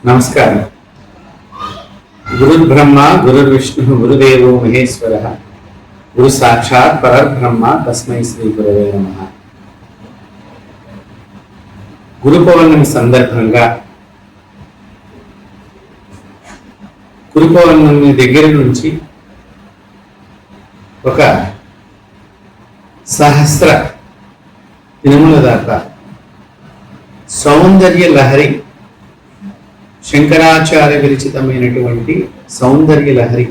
నమస్కారం. గురుర్బ్రహ్మ గురుర్విష్ణు గురుదేవో మహేశ్వర గురు సాక్షాత్ పరబ్రహ్మ తస్మై శ్రీ గురవే నమః. గురు పౌర్ణమి సందర్భంగా గురు పౌర్ణమి దగ్గర నుంచి ఒక సహస్ర దినముల దాకా సౌందర్య లహరి, శంకరాచార్య విరచితమైనటువంటి సౌందర్య లహరి,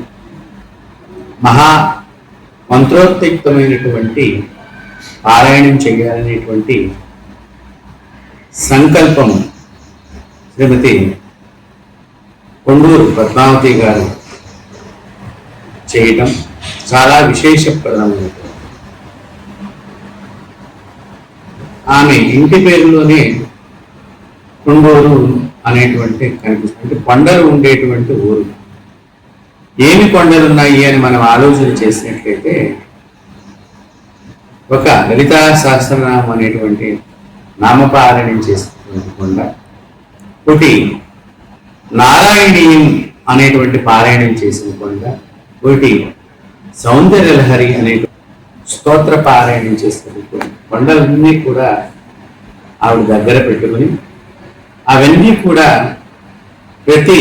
మహా మంత్రోక్తమైనటువంటి పారాయణం చేయాలనేటువంటి సంకల్పము శ్రీమతి కొండూరు పద్మావతి గారు చేయటం చాలా విశేషప్రదమైనటువంటి. ఆమె ఇంటి పేరులోనే కొండూరు అనేటువంటి కనిపిస్తుంది. అంటే కొండలు ఉండేటువంటి ఊరు. ఏమి కొండలు ఉన్నాయి అని మనం ఆలోచన చేసినట్లయితే ఒక లలితా సహస్రనామం అనేటువంటి నామపారాయణం చేసినటువంటి కొండ, ఒకటి నారాయణీయం అనేటువంటి పారాయణం చేసిన కొండ, ఒకటి సౌందర్యలహరి అనే స్తోత్ర పారాయణం చేసినటువంటి కొండలన్నీ కూడా ఆవిడ దగ్గర పెట్టుకుని అవన్నీ కూడా ప్రతి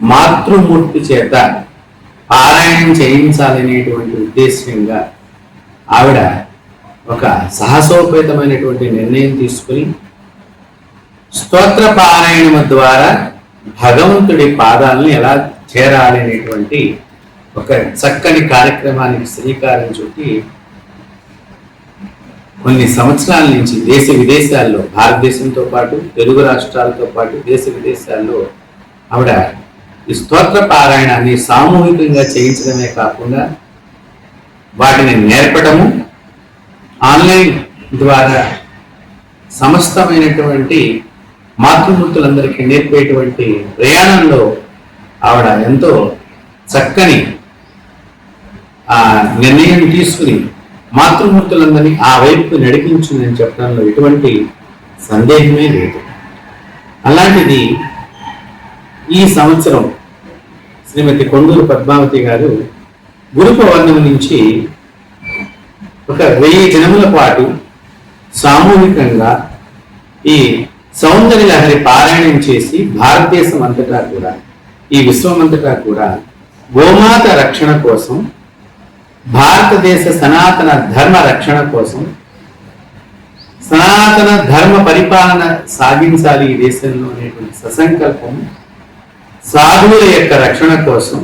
మాతృమూర్తి చేత పారాయణం చేయించాలనేటువంటి ఉద్దేశ్యంగా ఆవిడ ఒక సాహసోపేతమైనటువంటి నిర్ణయం తీసుకుని స్తోత్ర పారాయణం ద్వారా భగవంతుడి పాదాలను ఎలా చేరాలి అనేటువంటి ఒక చక్కని కార్యక్రమానికి శ్రీకారం చుట్టి కొన్ని సంవత్సరాల నుంచి దేశ విదేశాల్లో, భారతదేశంతో పాటు తెలుగు రాష్ట్రాలతో పాటు దేశ విదేశాల్లో ఆవిడ ఈ స్తోత్ర పారాయణాన్ని సామూహికంగా చేయించడమే కాకుండా వాటిని నేర్పడము, ఆన్లైన్ ద్వారా సమస్తమైనటువంటి మాతృమూర్తులందరికీ నేర్పేటువంటి ప్రయాణంలో ఆవిడ ఎంతో చక్కని నిర్ణయం తీసుకుని మాతృమూర్తులందరినీ ఆ వైపు నడిపించిందని చెప్పడంలో ఎటువంటి సందేహమే లేదు. అలాంటిది ఈ సంవత్సరం శ్రీమతి కొండూరు పద్మావతి గారు గురు పౌర్ణమి నుంచి ఒక 1000 దినముల పాటు సామూహికంగా ఈ సౌందర్య లహరి పారాయణం చేసి భారతదేశం అంతటా కూడా, ఈ విశ్వమంతటా కూడా గోమాత రక్షణ కోసం, భారతదేశ సనాతన ధర్మ రక్షణ కోసం, సనాతన ధర్మ పరిపాలన సాగించాలి ఈ దేశంలో అనేటువంటి ససంకల్పం, సాధువుల యొక్క రక్షణ కోసం,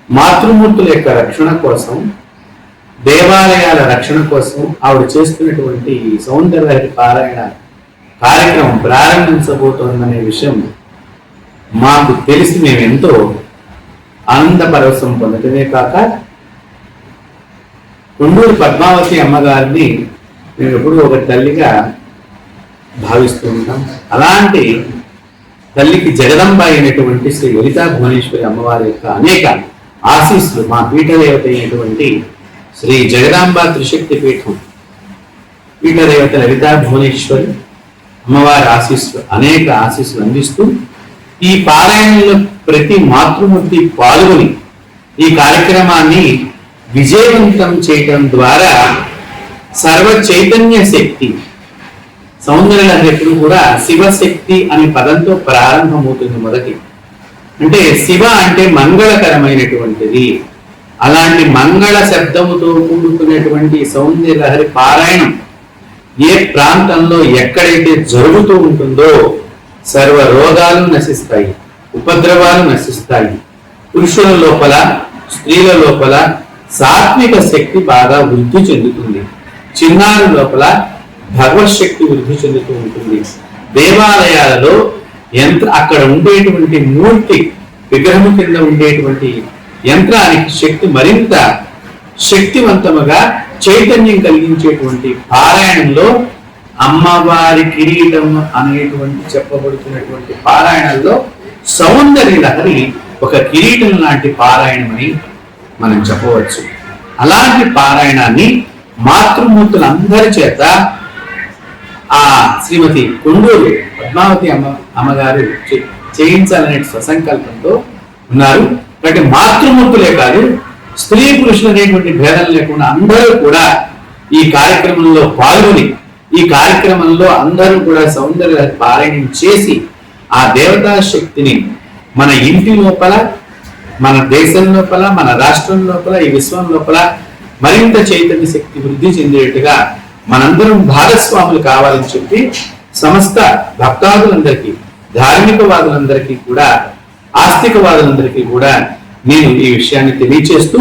మాతృమూర్తుల యొక్క రక్షణ కోసం, దేవాలయాల రక్షణ కోసం ఆవిడ చేస్తున్నటువంటి ఈ సౌందర్య పారాయణ కార్యక్రమం ప్రారంభించబోతోందనే విషయం మాకు తెలిసి మేము ఎంతో ఆనందపరవశం పొందటమే కాక, కొండూరు పద్మావతి అమ్మగారిని మేము ఎప్పుడూ ఒక తల్లిగా భావిస్తూ ఉంటాం. అలాంటి తల్లికి జగదంబ అయినటువంటి శ్రీ లలితా భువనేశ్వరి అమ్మవారి యొక్క అనేక ఆశీస్సులు, మా పీఠదేవత అయినటువంటి శ్రీ జగదాంబ త్రిశక్తి పీఠం పీఠదేవత లలితా భువనేశ్వరి అమ్మవారి ఆశీస్సులు, అనేక ఆశీస్సులు అందిస్తూ ఈ పారాయణంలో ప్రతి మాతృమూర్తి పాల్గొని ఈ కార్యక్రమాన్ని విజయవంతం చేయడం ద్వారా సర్వ చైతన్య శక్తి, సౌందర్య ఎప్పుడు కూడా శివశక్తి అనే పదంతో ప్రారంభమవుతుంది. మొదటి అంటే శివ అంటే మంగళకరమైనటువంటిది. అలాంటి మంగళ శబ్దముతో కూడుకున్నటువంటి సౌందర్య లహరి పారాయణం ఏ ప్రాంతంలో ఎక్కడైతే జరుగుతూ ఉంటుందో సర్వ రోగాలు నశిస్తాయి, ఉపద్రవాలు నశిస్తాయి. పురుషుల లోపల, స్త్రీల లోపల సాత్విక శక్తి బాగా వృద్ధి చెందుతుంది. చిన్నారి లోపల భగవత్ శక్తి వృద్ధి చెందుతూ ఉంటుంది. దేవాలయాలలో అక్కడ ఉండేటువంటి మూర్తి విగ్రహము కింద ఉండేటువంటి యంత్రానికి శక్తి మరింత శక్తివంతముగా చైతన్యం కలిగించేటువంటి పారాయణంలో అమ్మవారి కిరీటం అనేటువంటి చెప్పబడుతున్నటువంటి పారాయణంలో సౌందర్య లహరి ఒక కిరీటం లాంటి పారాయణమని మనం చెప్పవచ్చు. అలాంటి పారాయణాన్ని మాతృమూర్తులందరి చేత ఆ శ్రీమతి కొండూరు పద్మావతి అమ్మగారు చేయించాలనే స్వసంకల్పంతో ఉన్నారు. కాబట్టి మాతృమూర్తులే కాదు, స్త్రీ పురుషులు అనేటువంటి భేదం లేకుండా అందరూ కూడా ఈ కార్యక్రమంలో పాల్గొని ఈ కార్యక్రమంలో అందరూ కూడా సౌందర్య పారాయణం చేసి ఆ దేవతా శక్తిని మన ఇంటి లోపల, మన దేశం లోపల, మన రాష్ట్రం లోపల, ఈ విశ్వం లోపల మరింత చైతన్య శక్తి వృద్ధి చెందేట్టుగా మనందరం భాగస్వాములు కావాలని చెప్పి సమస్త భక్తాదులందరికీ, ధార్మికవాదులందరికీ కూడా, ఆస్తికవాదులందరికీ కూడా నేను ఈ విషయాన్ని తెలియచేస్తూ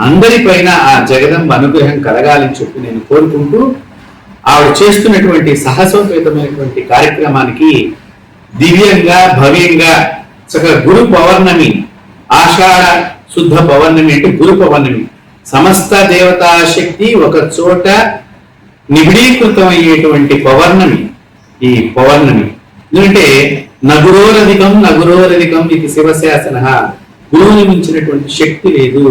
అందరిపైన ఆ జగదంబ అనుగ్రహం కలగాలని చెప్పి నేను కోరుకుంటూ ఆవిడ చేస్తున్నటువంటి సాహసోపేతమైనటువంటి కార్యక్రమానికి దివ్యంగా భవ్యంగా చక్కగా గురు పౌర్ణమి, ఆషాఢ శుద్ధ పౌర్ణమి అంటే గురు పౌర్ణమి, సమస్త దేవతా శక్తి ఒక చోట నిబిడీకృతం అయ్యేటువంటి పౌర్ణమి ఈ పౌర్ణమి. ఎందుకంటే నగురోరధికం ఇది శివశాసన, గురువుని మించినటువంటి శక్తి లేదు.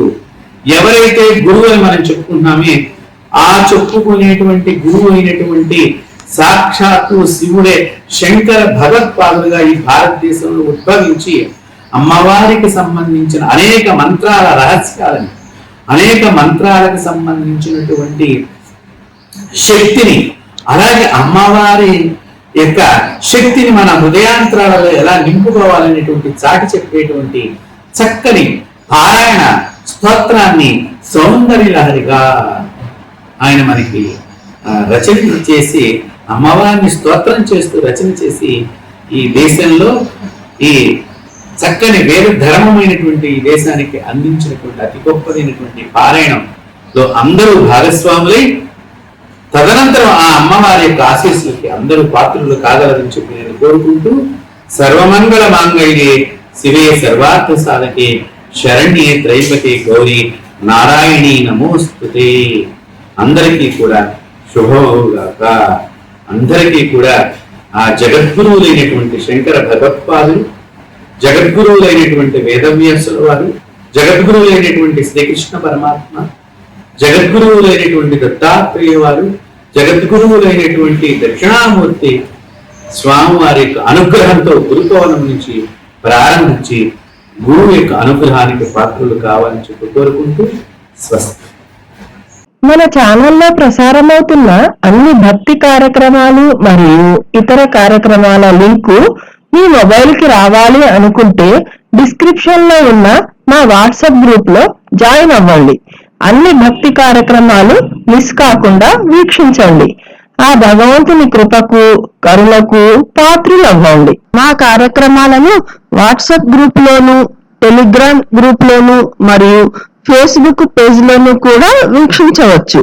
ఎవరైతే గురువు అని మనం చెప్పుకుంటున్నామే ఆ చెప్పుకునేటువంటి గురువు అయినటువంటి సాక్షాత్తు శివుడే శంకర భగవత్పాదులుగా ఈ భారతదేశంలో ఉద్భవించి అమ్మవారికి సంబంధించిన అనేక మంత్రాల రహస్యాలని, అనేక మంత్రాలకు సంబంధించినటువంటి శక్తిని, అలాగే అమ్మవారి యొక్క శక్తిని మన హృదయాంతరాలలో ఎలా నింపుకోవాలనేటువంటి చాటి చెప్పేటువంటి చక్కని పారాయణ స్తోత్రాన్ని సౌందర్య లహరిగా ఆయన మనకి రచన చేసి, అమ్మవారిని స్తోత్రం చేస్తూ రచన చేసి ఈ దేశంలో ఈ చక్కని వేద ధర్మమైనటువంటి ఈ దేశానికి అందించినటువంటి అతి గొప్పదైనటువంటి పారాయణంలో అందరూ భాగస్వాములై తదనంతరం ఆ అమ్మవారి యొక్క ఆశీస్సులకి అందరూ పాత్రులు కాగలరని చెప్పి నేను కోరుకుంటూ సర్వమంగళ మాంగళ్యే శివే సర్వార్థ సాధకే శరణ్యే త్రైపతి గౌరీ నారాయణీ నమోస్తుతే. అందరికీ కూడా శుభమవుగాక. అందరికీ కూడా ఆ జగద్గురువులైనటువంటి శంకర భగవత్పాదులు, జగద్గురువులైనటువంటి వేదవ్యాసుల వారు, జగద్గురువులైనటువంటి శ్రీకృష్ణ పరమాత్మ, జగద్గురువులైనటువంటి దత్తాత్రేయ వారు, జగద్గురువులైనటువంటి దక్షిణామూర్తి స్వామివారి యొక్క అనుగ్రహంతో గురుకోణం నుంచి ప్రారంభించి గురువు యొక్క అనుగ్రహానికి పాత్రలు కావాలని చెప్పి కోరుకుంటూ స్వస్తి. మన ఛానల్లో ప్రసారమవుతున్న అన్ని భక్తి కార్యక్రమాలు మరియు ఇతర కార్యక్రమాల లింకు మీ మొబైల్ కి రావాలి అనుకుంటే డిస్క్రిప్షన్ లో ఉన్న మా వాట్సాప్ గ్రూప్ లో జాయిన్ అవ్వండి. అన్ని భక్తి కార్యక్రమాలు మిస్ కాకుండా వీక్షించండి. ఆ భగవంతుని కృపకు, కరుణకు పాత్రలు అవ్వండి. మా కార్యక్రమాలను వాట్సాప్ గ్రూప్ లోను, టెలిగ్రామ్ గ్రూప్ లోను మరియు ఫేస్బుక్ పేజ్ లోను కూడా వీక్షించవచ్చు.